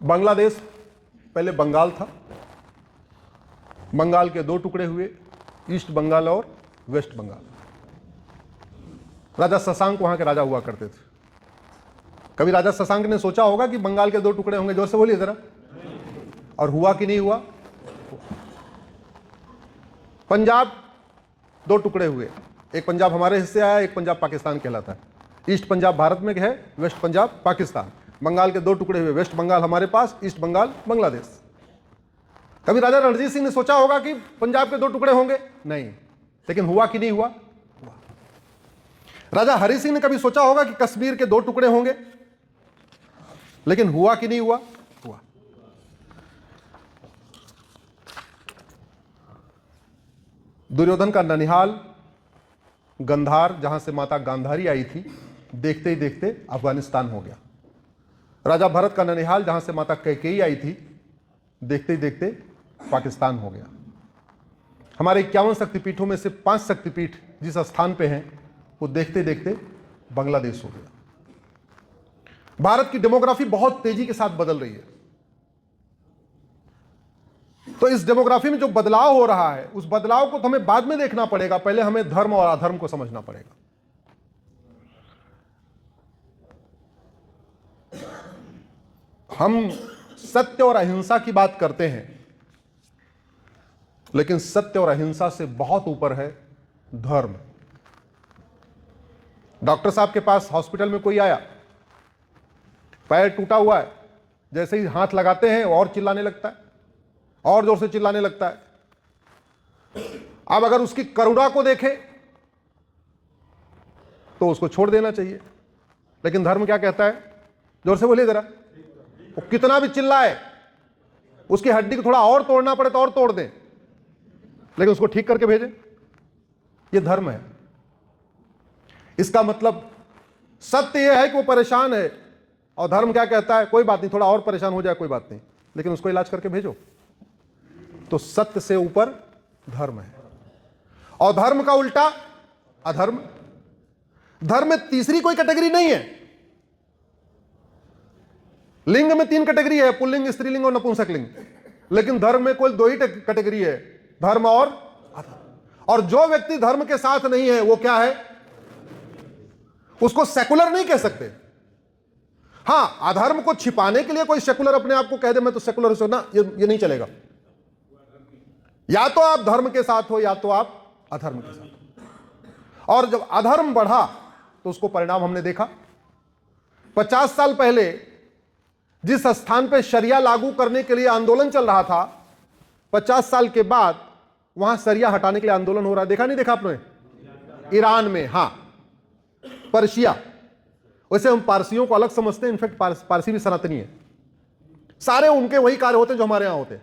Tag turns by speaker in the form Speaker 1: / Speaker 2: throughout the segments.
Speaker 1: बांग्लादेश पहले बंगाल था। बंगाल के दो टुकड़े हुए, ईस्ट बंगाल और वेस्ट बंगाल। राजा शशांक वहां के राजा हुआ करते थे। कभी राजा शशांक ने सोचा होगा कि बंगाल के दो टुकड़े होंगे? जोर से बोलिए जरा। और हुआ कि नहीं हुआ? पंजाब दो टुकड़े हुए, एक पंजाब हमारे हिस्से आया, एक पंजाब पाकिस्तान कहलाता है। ईस्ट पंजाब भारत में है, वेस्ट पंजाब पाकिस्तान। बंगाल के दो टुकड़े हुए, वेस्ट बंगाल हमारे पास, ईस्ट बंगाल बांग्लादेश। कभी राजा रणजीत सिंह ने सोचा होगा कि पंजाब के दो टुकड़े होंगे? नहीं। लेकिन हुआ कि नहीं हुआ? हुआ। राजा हरि सिंह ने कभी सोचा होगा कि कश्मीर के दो टुकड़े होंगे? लेकिन हुआ कि नहीं हुआ? हुआ। दुर्योधन का ननिहाल गंधार, जहां से माता गांधारी आई थी, देखते ही देखते अफगानिस्तान हो गया। राजा भरत का ननिहाल, जहां से माता कैकेयी आई थी, देखते ही देखते पाकिस्तान हो गया। हमारे 51 शक्तिपीठों में से 5 शक्तिपीठ जिस स्थान पे हैं, वो देखते देखते बांग्लादेश हो गया। भारत की डेमोग्राफी बहुत तेजी के साथ बदल रही है। तो इस डेमोग्राफी में जो बदलाव हो रहा है, उस बदलाव को तो हमें बाद में देखना पड़ेगा, पहले हमें धर्म और अधर्म को समझना पड़ेगा। हम सत्य और अहिंसा की बात करते हैं, लेकिन सत्य और अहिंसा से बहुत ऊपर है धर्म। डॉक्टर साहब के पास हॉस्पिटल में कोई आया, पैर टूटा हुआ है, जैसे ही हाथ लगाते हैं और चिल्लाने लगता है, और जोर से चिल्लाने लगता है। अब अगर उसकी करुणा को देखें तो उसको छोड़ देना चाहिए, लेकिन धर्म क्या कहता है? जोर से बोलिए जरा। वो कितना भी चिल्लाए, उसकी हड्डी को थोड़ा और तोड़ना पड़े तो और तोड़ दें, लेकिन उसको ठीक करके भेजें। यह धर्म है। इसका मतलब सत्य यह है कि वो परेशान है, और धर्म क्या कहता है? कोई बात नहीं, थोड़ा और परेशान हो जाए कोई बात नहीं, लेकिन उसको इलाज करके भेजो। तो सत्य से ऊपर धर्म है, और धर्म का उल्टा अधर्म। धर्म में तीसरी कोई कैटेगरी नहीं है। लिंग में 3 कैटेगरी है, पुल्लिंग, स्त्रीलिंग और नपुंसकलिंग। लेकिन धर्म में कोई 2 ही कैटेगरी है, धर्म और अधर्म। और जो व्यक्ति धर्म के साथ नहीं है, वो क्या है? उसको सेकुलर नहीं कह सकते। हां, अधर्म को छिपाने के लिए कोई सेकुलर अपने आप को कह दे मैं तो सेकुलर हूं ना, ये नहीं चलेगा। या तो आप धर्म के साथ हो, या तो आप अधर्म के साथ। और जब अधर्म बढ़ा तो उसको परिणाम हमने देखा। 50 साल पहले जिस स्थान पे शरिया लागू करने के लिए आंदोलन चल रहा था, 50 साल के बाद वहां शरिया हटाने के लिए आंदोलन हो रहा है। देखा नहीं देखा आपने? ईरान में, हां, पर्शिया। वैसे हम पारसियों को अलग समझते हैं, इनफैक्ट पारसी भी सनातनी है। सारे उनके वही कार्य होते हैं जो हमारे यहां होते हैं।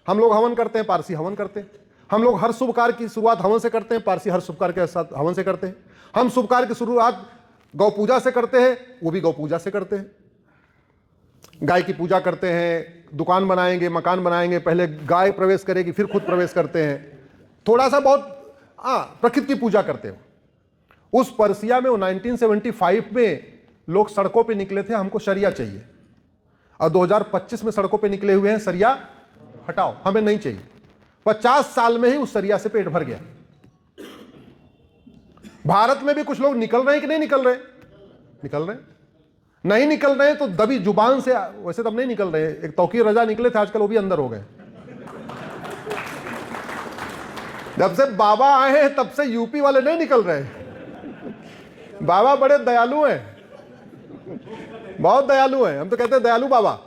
Speaker 1: हम लोग हवन करते हैं, पारसी हवन करते हैं। हम लोग हर शुभ कार्य की शुरुआत हवन से करते हैं, पारसी हर शुभ कार्य के साथ हवन से करते हैं। हम शुभ कार्य की शुरुआत गौ पूजा से करते हैं, वो भी गौ पूजा से करते हैं। गाय की पूजा करते हैं, दुकान बनाएंगे, मकान बनाएंगे, पहले गाय प्रवेश करेगी, फिर खुद प्रवेश करते हैं। थोड़ा सा बहुत प्रकृति की पूजा करते हैं। उस पर्सिया में 1975 में लोग सड़कों पे निकले थे, हमको शरिया चाहिए। और 2025 में सड़कों पे निकले हुए हैं, शरिया हटाओ, हमें नहीं चाहिए। 50 साल में ही उस शरिया से पेट भर गया। भारत में भी कुछ लोग निकल रहे हैं कि नहीं निकल रहे? निकल रहे हैं। नहीं निकल रहे तो दबी जुबान से, वैसे तब नहीं निकल रहे। एक तौकीर रजा निकले थे, आजकल वो भी अंदर हो गए। जब से बाबा आए हैं तब से यूपी वाले नहीं निकल रहे। बाबा बड़े दयालु हैं, बहुत दयालु हैं। हम तो कहते हैं दयालु बाबा।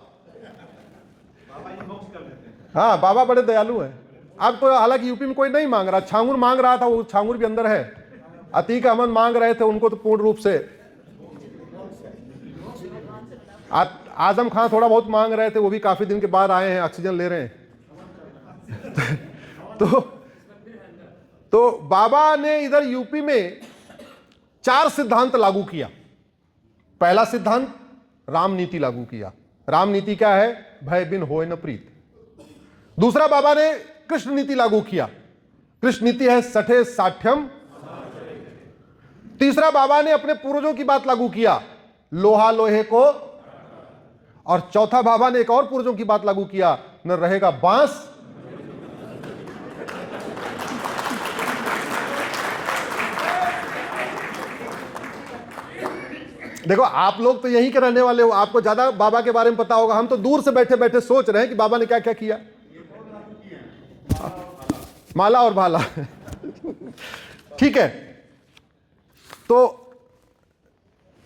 Speaker 1: हाँ, बाबा बड़े दयालु हैं। अब तो हालांकि यूपी में कोई नहीं मांग रहा। छांगुर मांग रहा था, वो छांगुर भी अंदर है। अतीक अहमद मांग रहे थे, उनको तो पूर्ण रूप से। आजम खान थोड़ा बहुत मांग रहे थे, वो भी काफी दिन के बाद आए हैं, ऑक्सीजन ले रहे हैं। तो बाबा ने इधर यूपी में 4 सिद्धांत लागू किया। पहला सिद्धांत राम नीति लागू किया। राम नीति क्या है? भय बिन होय न प्रीत। दूसरा बाबा ने कृष्ण नीति लागू किया। कृष्ण नीति है सठे साठ्यम। तीसरा बाबा ने अपने पूर्वजों की बात लागू किया, लोहा लोहे को और चौथा बाबा ने एक और पूर्वजों की बात लागू किया, न रहेगा बांस देखो आप लोग तो यहीं के रहने वाले हो, आपको ज्यादा बाबा के बारे में पता होगा। हम तो दूर से बैठे बैठे सोच रहे हैं कि बाबा ने क्या क्या किया। माला और भाला ठीक है। तो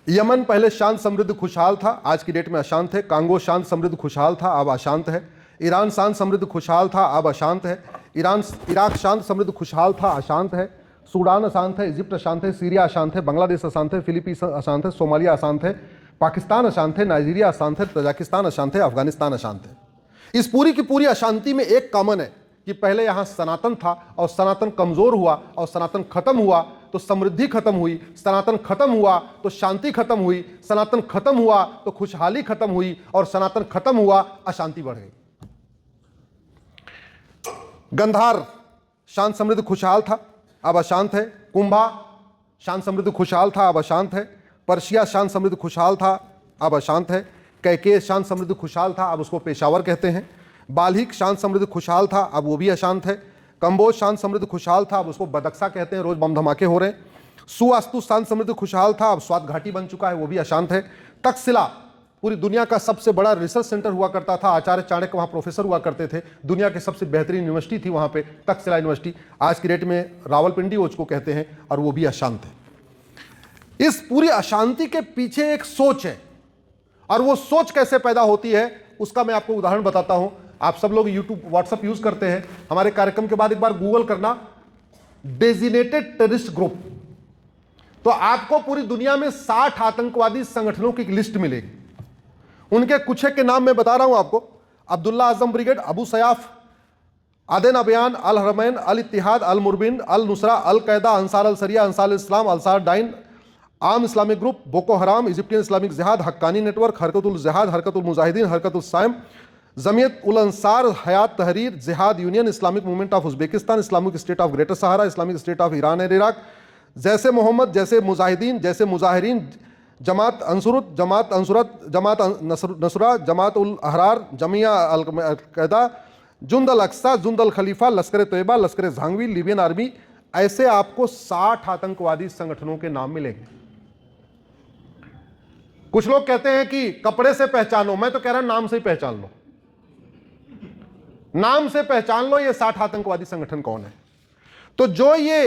Speaker 1: यमन पहले शांत समृद्ध खुशहाल था, आज की डेट में अशांत है। कांगो शांत समृद्ध खुशहाल था, अब अशांत है। ईरान शांत समृद्ध खुशहाल था, अब अशांत है। इराक शांत समृद्ध खुशहाल था, अशांत है। सूडान अशांत है, इजिप्ट अशांत है, सीरिया अशांत है, बांग्लादेश अशांत है, फिलीपींस अशांत है, सोमालिया अशांत है, पाकिस्तान अशांत है, नाइजीरिया अशांत है, तजाकिस्तान अशांत है, अफगानिस्तान अशांत है। इस पूरी की पूरी अशांति में एक कॉमन है कि पहले यहां सनातन था और सनातन कमजोर हुआ और सनातन खत्म हुआ तो समृद्धि खत्म हुई, सनातन खत्म हुआ तो शांति खत्म हुई, सनातन खत्म हुआ तो खुशहाली खत्म हुई और सनातन खत्म हुआ अशांति बढ़ गई। गंधार शांत समृद्ध खुशहाल था, अब अशांत है। कुंभा शांत समृद्ध खुशहाल था, अब अशांत है। पर्शिया शांत समृद्ध खुशहाल था, अब अशांत है। कैकेय शांत समृद्ध खुशहाल था, अब उसको पेशावर कहते हैं। बाल्हिक शांत समृद्ध खुशहाल था, अब वो भी अशांत है। कंबोज शांत समृद्ध खुशहाल था, अब उसको बदक्सा कहते हैं, रोज बम धमाके हो रहे हैं। सुवास्तु शांत समृद्ध खुशहाल था, अब स्वात घाटी बन चुका है, वो भी अशांत है। तक्षशिला पूरी दुनिया का सबसे बड़ा रिसर्च सेंटर हुआ करता था, आचार्य चाणक्य वहाँ प्रोफेसर हुआ करते थे, दुनिया की सबसे बेहतरीन यूनिवर्सिटी थी वहाँ पे तक्षशिला यूनिवर्सिटी, आज की डेट में रावलपिंडी उसको कहते हैं, और वो भी अशांत है। इस पूरी अशांति के पीछे एक सोच है, और वो सोच कैसे पैदा होती है उसका मैं आपको उदाहरण बताता हूं। आप सब लोग यूट्यूब व्हाट्सएप यूज करते हैं, हमारे कार्यक्रम के बाद एक बार गूगल करना डेजिनेटेड टेररिस्ट ग्रुप, तो आपको पूरी दुनिया में 60 आतंकवादी संगठनों की लिस्ट मिलेगी। उनके कुछ के नाम मैं बता रहा हूं आपको। अब्दुल्ला आजम ब्रिगेड, अबू सयाफ, आदेन अबयान, अल हरमैन, अल इत्तिहाद, अल मुरबिन, अल नुसरा, अल कैदा, अंसार अल सरिया, अंसार इस्लाम, अंसार डाइन, आम इस्लामिक ग्रुप, बोको हराम, इजिप्टियन इस्लामिक जिहाद, हक्कानी नेटवर्क, हरकतुल जिहाद, हरकतुल मुजाहिदीन, हरकतुल साइम, जमीयत उल अंसार, हयात तहरीर, जिहाद union, Islamic movement of Uzbekistan, Islamic state of greater Sahara, Islamic state of Iran and Iraq, जैसे मोहम्मद, जैसे मुजाहिदीन, जैसे मुजाहिरीन, जमात अंसुरत, जमात नसरा, जमात उल अहरार, जमिया अल कैदा, जुंद अल अक्सा, जुंद अल खलीफा, लश्कर तैयबा, लश्कर झांगवी, लीबियन आर्मी, ऐसे आपको 60 आतंकवादी संगठनों के नाम मिलेंगे। कुछ लोग कहते हैं कि कपड़े से पहचानो, मैं तो कह रहा हूं नाम से ही पहचान लो, नाम से पहचान लो ये 60 आतंकवादी संगठन कौन है। तो जो ये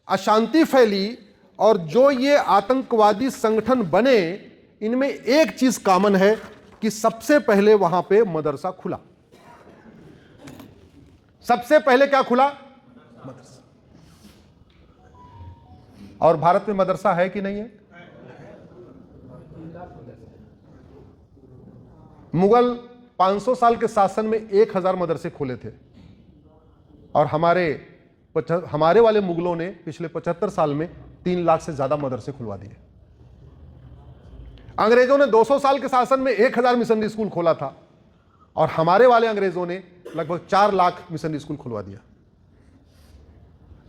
Speaker 1: अशांति फैली और जो ये आतंकवादी संगठन बने, इनमें एक चीज कॉमन है कि सबसे पहले वहां पे मदरसा खुला। सबसे पहले क्या खुला? मदरसा। और भारत में मदरसा है कि नहीं है? मुगल 500 साल के शासन में 1000 मदरसे खोले थे, और हमारे वाले मुगलों ने पिछले 75 साल में 3 लाख से ज्यादा मदरसे खुलवा दिए। अंग्रेजों ने 200 साल के शासन में 1000 मिशनरी स्कूल खोला था, और हमारे वाले अंग्रेजों ने लगभग 4 लाख मिशनरी स्कूल खुलवा दिया।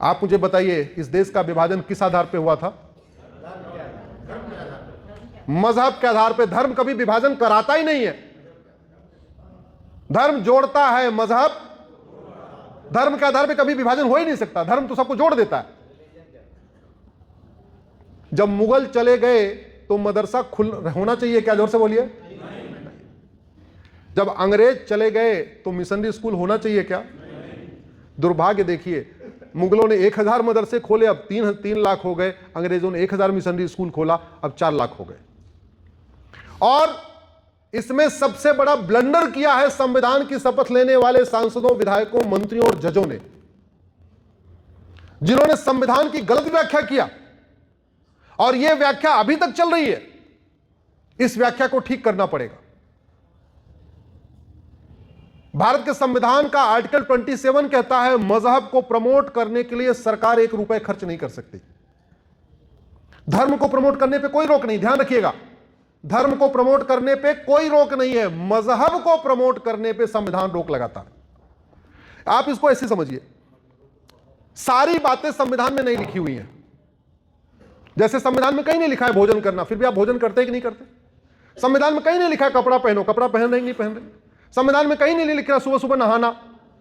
Speaker 1: आप मुझे बताइए, इस देश का विभाजन किस आधार पे हुआ था? मजहब के आधार पे। धर्म कभी विभाजन कराता ही नहीं है, धर्म जोड़ता है, मजहब धर्म के आधार पे कभी विभाजन हो ही नहीं सकता, धर्म तो सबको जोड़ देता है। जब मुगल चले गए तो मदरसा होना चाहिए क्या? जोर से बोलिए। जब अंग्रेज चले गए तो मिशनरी स्कूल होना चाहिए क्या? दुर्भाग्य देखिए, मुगलों ने 1000 मदरसे खोले, अब 3 लाख हो गए। अंग्रेजों ने 1000 मिशनरी स्कूल खोला, अब 4 लाख हो गए। और इसमें सबसे बड़ा ब्लंडर किया है संविधान की शपथ लेने वाले सांसदों, विधायकों, मंत्रियों और जजों ने, जिन्होंने संविधान की गलत व्याख्या किया, और यह व्याख्या अभी तक चल रही है। इस व्याख्या को ठीक करना पड़ेगा। भारत के संविधान का आर्टिकल 27 कहता है, मजहब को प्रमोट करने के लिए सरकार 1 रुपए खर्च नहीं कर सकती। धर्म को प्रमोट करने पे कोई रोक नहीं, ध्यान रखिएगा, धर्म को प्रमोट करने पे कोई रोक नहीं है, मजहब को प्रमोट करने पे संविधान रोक लगाता है। आप इसको ऐसे समझिए, सारी बातें संविधान में नहीं लिखी हुई हैं। जैसे संविधान में कहीं नहीं लिखा है भोजन करना, फिर भी आप भोजन करते हैं कि नहीं करते? संविधान में कहीं नहीं लिखा कपड़ा पहनो, कपड़ा पहन रहे नहीं पहन रहे। संविधान में कहीं नहीं लिखा सुबह सुबह नहाना,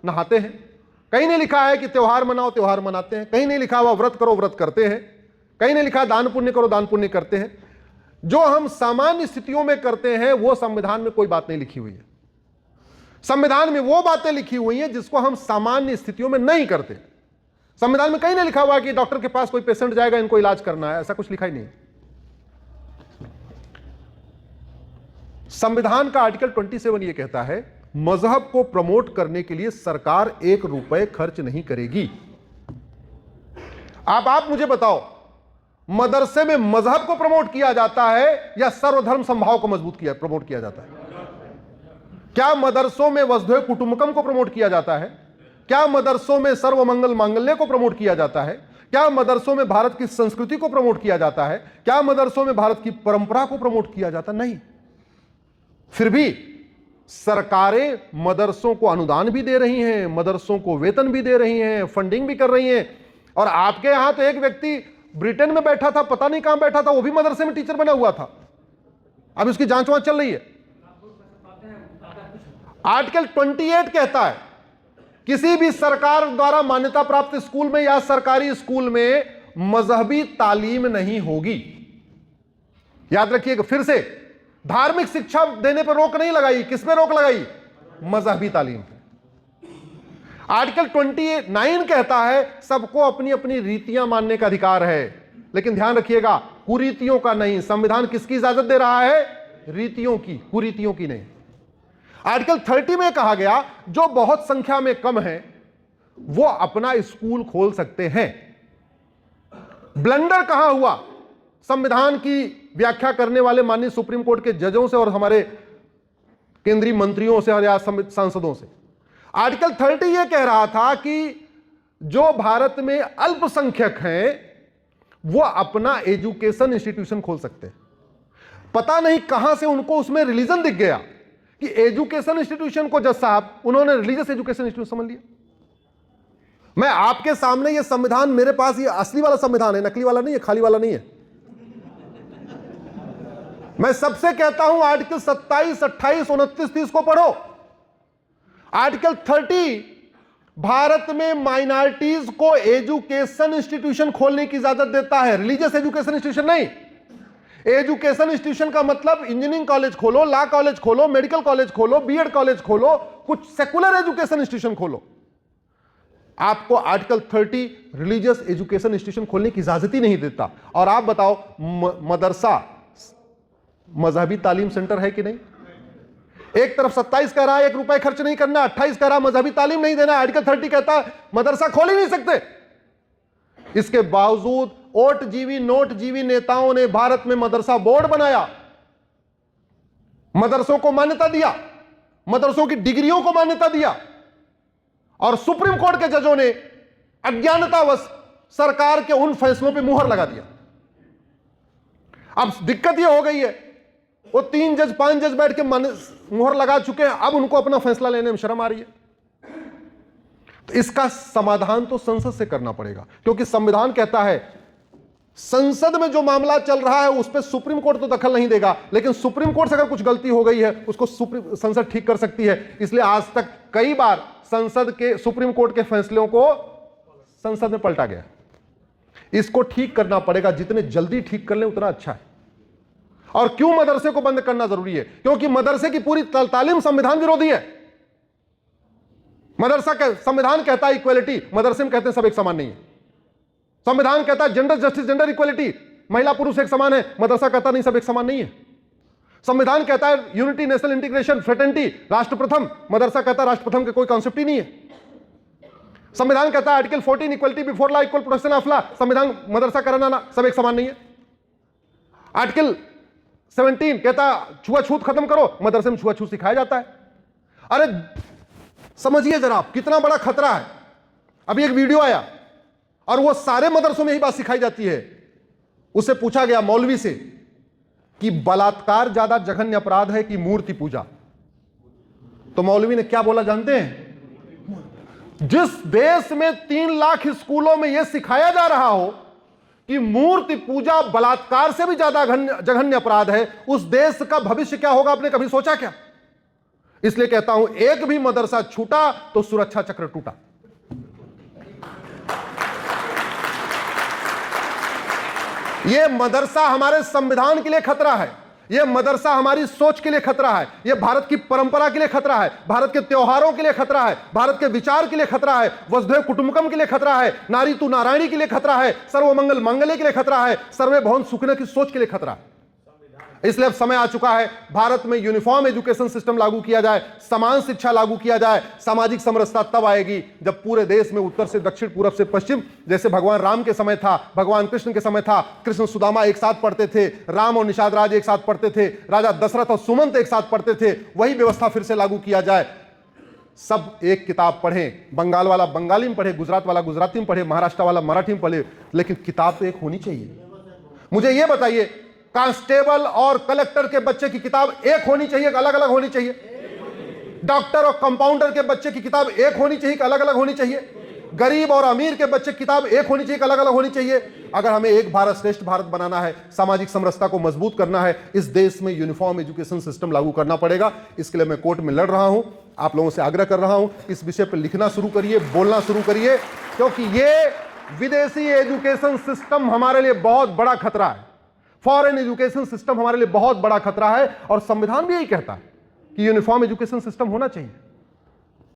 Speaker 1: नहाते हैं। कहीं नहीं लिखा है कि त्योहार मनाओ, त्योहार मनाते हैं। कहीं नहीं लिखा हुआ व्रत करो, व्रत करते हैं। कहीं नहीं लिखा दान पुण्य करो, दान पुण्य करते हैं। जो हम सामान्य स्थितियों में करते हैं वो संविधान में कोई बात नहीं लिखी हुई है। संविधान में वो बातें लिखी हुई हैं जिसको हम सामान्य स्थितियों में नहीं करते। संविधान में कहीं नहीं लिखा हुआ कि डॉक्टर के पास कोई पेशेंट जाएगा, इनको इलाज करना है, ऐसा कुछ लिखा ही नहीं। संविधान का आर्टिकल 27 यह कहता है मजहब को प्रमोट करने के लिए सरकार 1 रुपए खर्च नहीं करेगी। आप मुझे बताओ, मदरसे में मजहब को प्रमोट किया जाता है या सर्वधर्म समभाव को प्रमोट किया जाता है? क्या मदरसों में वसुधैव कुटुंबकम को प्रमोट किया जाता है? क्या मदरसों में सर्वमंगल मांगल्य को प्रमोट किया जाता है? क्या मदरसों में भारत की संस्कृति को प्रमोट किया जाता है? क्या मदरसों में भारत की परंपरा को प्रमोट किया जाता? नहीं। फिर भी सरकारें मदरसों को अनुदान भी दे रही हैं, मदरसों को वेतन भी दे रही हैं, फंडिंग भी कर रही हैं। और आपके यहां तो एक व्यक्ति ब्रिटेन में बैठा था, पता नहीं कहां बैठा था, वो भी मदरसे में टीचर बना हुआ था। अब उसकी जांच वांच चल रही है। आर्टिकल 28 कहता है किसी भी सरकार द्वारा मान्यता प्राप्त स्कूल में या सरकारी स्कूल में मजहबी तालीम नहीं होगी। याद रखिएगा, फिर से धार्मिक शिक्षा देने पर रोक नहीं लगाई। किस पे रोक लगाई? मजहबी तालीम पे। आर्टिकल 29 कहता है सबको अपनी अपनी रीतियां मानने का अधिकार है, लेकिन ध्यान रखिएगा कुरीतियों का नहीं। संविधान किसकी इजाजत दे रहा है? रीतियों की, कुरीतियों की नहीं। आर्टिकल 30 में कहा गया जो बहुत संख्या में कम है वो अपना स्कूल खोल सकते हैं। ब्लंडर कहां हुआ? संविधान की व्याख्या करने वाले माननीय सुप्रीम कोर्ट के जजों से और हमारे केंद्रीय मंत्रियों से और या सांसदों से। आर्टिकल 30 यह कह रहा था कि जो भारत में अल्पसंख्यक हैं वो अपना एजुकेशन इंस्टीट्यूशन खोल सकते हैं। पता नहीं कहां से उनको उसमें रिलीजन दिख गया कि एजुकेशन इंस्टीट्यूशन को जज साहब उन्होंने रिलीजियस एजुकेशन इंस्टीट्यूशन समझ लिया। मैं आपके सामने ये संविधान, मेरे पास ये असली वाला संविधान है, नकली वाला नहीं है, खाली वाला नहीं है। मैं सबसे कहता हूं आर्टिकल 27, 28, 29, 30 को पढ़ो। आर्टिकल 30 भारत में माइनॉरिटीज को एजुकेशन इंस्टीट्यूशन खोलने की इजाजत देता है, रिलीजियस एजुकेशन इंस्टीट्यूशन नहीं। एजुकेशन इंस्टीट्यूशन का मतलब इंजीनियरिंग कॉलेज खोलो, लॉ कॉलेज खोलो, मेडिकल कॉलेज खोलो, बीएड कॉलेज खोलो, कुछ सेकुलर एजुकेशन इंस्टीट्यूशन खोलो। आपको आर्टिकल 30 रिलीजियस एजुकेशन इंस्टीट्यूशन खोलने की इजाजत ही नहीं देता। और आप बताओ मदरसा मजहबी तालीम सेंटर है कि नहीं? एक तरफ 27 कह रहा है 1 रुपए खर्च नहीं करना, 28 कह रहा है मजहबी तालीम नहीं देना, आर्टिकल 30 कहता है मदरसा खोल ही नहीं सकते। इसके बावजूद ओट जीवी नोट जीवी नेताओं ने भारत में मदरसा बोर्ड बनाया, मदरसों को मान्यता दिया, मदरसों की डिग्रियों को मान्यता दिया, और सुप्रीम कोर्ट के जजों ने अज्ञानतावश सरकार के उन फैसलों पर मुहर लगा दिया। अब दिक्कत यह हो गई है वो 3 जज 5 जज बैठ के मुहर लगा चुके हैं, अब उनको अपना फैसला लेने में शर्म आ रही है। तो इसका समाधान तो संसद से करना पड़ेगा, क्योंकि संविधान कहता है संसद में जो मामला चल रहा है उस पर सुप्रीम कोर्ट तो दखल नहीं देगा, लेकिन सुप्रीम कोर्ट से अगर कुछ गलती हो गई है उसको संसद ठीक कर सकती है। इसलिए आज तक कई बार संसद के सुप्रीम कोर्ट के फैसलों को संसद में पलटा गया। इसको ठीक करना पड़ेगा, जितने जल्दी ठीक कर लें उतना अच्छा है। और क्यों मदरसे को बंद करना जरूरी है? क्योंकि मदरसे की पूरी तालीम संविधान विरोधी है। संविधान कहता है इक्वलिटी, मदरसे में कहते हैं सब एक समान नहीं है। संविधान कहता है जेंडर जस्टिस, जेंडर इक्वलिटी, महिला पुरुष एक समान है, मदरसा कहता नहीं सब एक समान नहीं है। संविधान कहता है यूनिटी, नेशनल इंटीग्रेशन, फ्रेटर्निटी, राष्ट्र प्रथम, मदरसा कहता है राष्ट्र प्रथम के कोई कॉन्सेप्ट ही नहीं है। संविधान कहता है article 14 equality before law, equal protection of law, संविधान मदरसा कराना सब एक समान नहीं है। आर्टिकल 17 कहता छुआछूत खत्म करो, मदरसे में छुआछूत सिखाया जाता है। अरे समझिए जरा कितना बड़ा खतरा है। अभी एक वीडियो आया और वो सारे मदरसों में यही बात सिखाई जाती है। उससे पूछा गया मौलवी से कि बलात्कार ज्यादा जघन्य अपराध है कि मूर्ति पूजा? तो मौलवी ने क्या बोला जानते हैं? जिस देश में 3 लाख स्कूलों में यह सिखाया जा रहा हो कि मूर्ति पूजा बलात्कार से भी ज्यादा जघन्य अपराध है, उस देश का भविष्य क्या होगा? आपने कभी सोचा क्या? इसलिए कहता हूं, एक भी मदरसा छूटा तो सुरक्षा चक्र टूटा। यह मदरसा हमारे संविधान के लिए खतरा है, यह मदरसा हमारी सोच के लिए खतरा है, यह भारत की परंपरा के लिए खतरा है, भारत के त्योहारों के लिए खतरा है, भारत के विचार के लिए खतरा है, वसुधैव कुटुंबकम के लिए खतरा है, नारी तू नारायणी के लिए खतरा है, सर्वमंगल मांगल्य के लिए खतरा है, सर्वे भवन सुखिनः की सोच के लिए खतरा है। इसलिए अब समय आ चुका है, भारत में यूनिफॉर्म एजुकेशन सिस्टम लागू किया जाए, समान शिक्षा लागू किया जाए। सामाजिक समरसता तब आएगी जब पूरे देश में उत्तर से दक्षिण, पूरब से पश्चिम, जैसे भगवान राम के समय था, भगवान कृष्ण के समय था, कृष्ण सुदामा एक साथ पढ़ते थे, राम और निषाद राज एक साथ पढ़ते थे, राजा दशरथ और सुमंत एक साथ पढ़ते थे, वही व्यवस्था फिर से लागू किया जाए। सब एक किताब पढ़ें, बंगाल वाला बंगाली में पढ़े, गुजरात वाला गुजराती में पढ़े, महाराष्ट्र वाला मराठी में पढ़े, लेकिन किताब तो एक होनी चाहिए। मुझे यह बताइए, कांस्टेबल और कलेक्टर के बच्चे की किताब एक होनी चाहिए कि अलग अलग होनी चाहिए? डॉक्टर और कंपाउंडर के बच्चे की किताब एक होनी चाहिए कि अलग अलग होनी चाहिए? गरीब और अमीर के बच्चे की किताब एक होनी चाहिए कि अलग अलग होनी चाहिए? अगर हमें एक भारत श्रेष्ठ भारत बनाना है, सामाजिक समरसता को मजबूत करना है, इस देश में यूनिफॉर्म एजुकेशन सिस्टम लागू करना पड़ेगा। इसके लिए मैं कोर्ट में लड़ रहा हूं, आप लोगों से आग्रह कर रहा हूं, इस विषय पर लिखना शुरू करिए, बोलना शुरू करिए, क्योंकि यह विदेशी एजुकेशन सिस्टम हमारे लिए बहुत बड़ा खतरा है। फॉरेन एजुकेशन सिस्टम हमारे लिए बहुत बड़ा खतरा है, और संविधान भी यही कहता है कि यूनिफॉर्म एजुकेशन सिस्टम होना चाहिए।